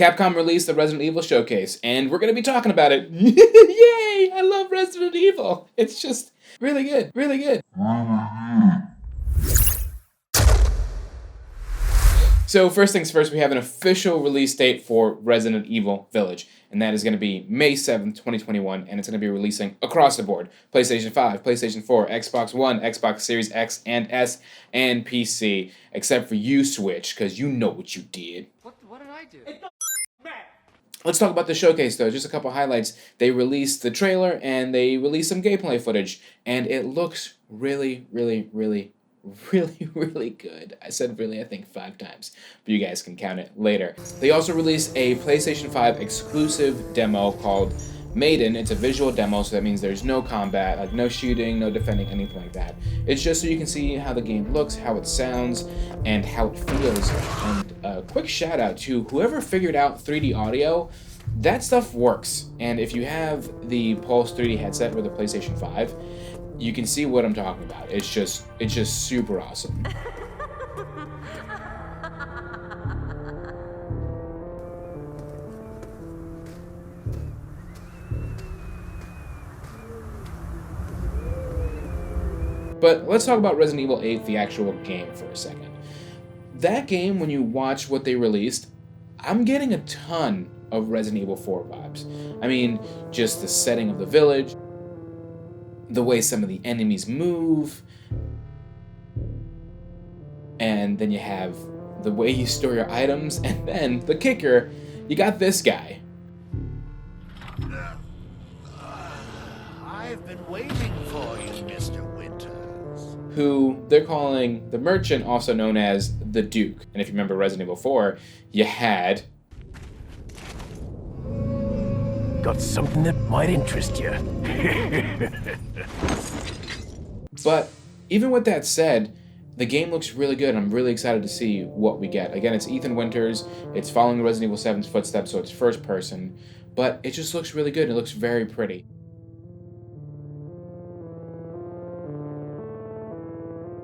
Capcom released the Resident Evil showcase, and we're going to be talking about it. Yay! I love Resident Evil. It's just really good, really good. So first things first, we have an official release date for Resident Evil Village, and that is going to be May 7th, 2021, and it's going to be releasing across the board. PlayStation 5, PlayStation 4, Xbox One, Xbox Series X and S, and PC, except for you, Switch, because you know what you did. What did I do? Let's talk about the showcase, though. Just a couple highlights. They released the trailer, and they released some gameplay footage, and it looks really, really, really, really, really good. I said really, I think 5 times, but you guys can count it later. They also released a PlayStation 5 exclusive demo called Maiden. It's a visual demo, so that means there's no combat, like no shooting, no defending, anything like that. It's just so you can see how the game looks, how it sounds, and how it feels. And a quick shout out to whoever figured out 3D audio. That stuff works, and if you have the Pulse 3D headset or the PlayStation 5, you can see what I'm talking about. It's just super awesome. But let's talk about Resident Evil 8, the actual game, for a second. That game, when you watch what they released, I'm getting a ton of Resident Evil 4 vibes. I mean, just the setting of the village, the way some of the enemies move, and then you have the way you store your items, and then the kicker, you got this guy. I've been waiting for you, Mr. Winters. Who they're calling the Merchant, also known as the Duke. And if you remember Resident Evil 4, you had... Got something that might interest you. But even with that said, the game looks really good. I'm really excited to see what we get. Again, it's Ethan Winters. It's following Resident Evil 7's footsteps, so it's first person. But it just looks really good. It looks very pretty.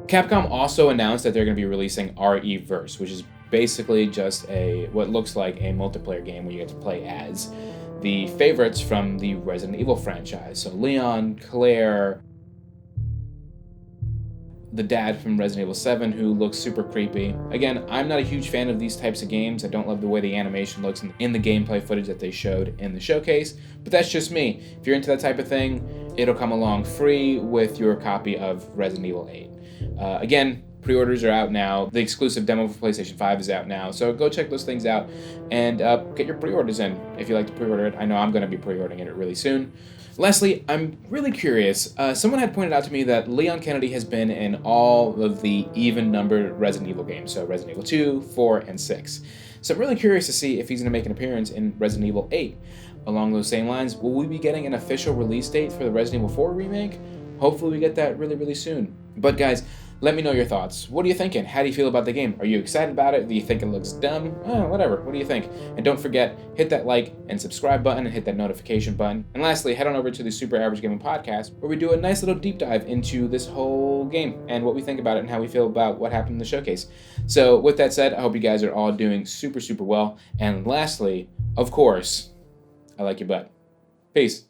Capcom also announced that they're going to be releasing RE-Verse, which is basically just what looks like a multiplayer game where you get to play as the favorites from the Resident Evil franchise. So Leon, Claire, the dad from Resident Evil 7 who looks super creepy. Again, I'm not a huge fan of these types of games. I don't love the way the animation looks in the gameplay footage that they showed in the showcase, but that's just me. If you're into that type of thing, it'll come along free with your copy of Resident Evil 8. Again, pre-orders are out now. The exclusive demo for PlayStation 5 is out now, so go check those things out and get your pre-orders in if you like to pre-order it. I know I'm going to be pre-ordering it really soon. Lastly, I'm really curious. Someone had pointed out to me that Leon Kennedy has been in all of the even-numbered Resident Evil games, so Resident Evil 2, 4, and 6. So I'm really curious to see if he's going to make an appearance in Resident Evil 8. Along those same lines, will we be getting an official release date for the Resident Evil 4 remake? Hopefully we get that really, really soon. But guys, let me know your thoughts. What are you thinking? How do you feel about the game? Are you excited about it? Do you think it looks dumb? Whatever. What do you think? And don't forget, hit that like and subscribe button and hit that notification button. And lastly, head on over to the Super Average Gaming Podcast, where we do a nice little deep dive into this whole game and what we think about it and how we feel about what happened in the showcase. So with that said, I hope you guys are all doing super, super well. And lastly, of course, I like your butt. Peace.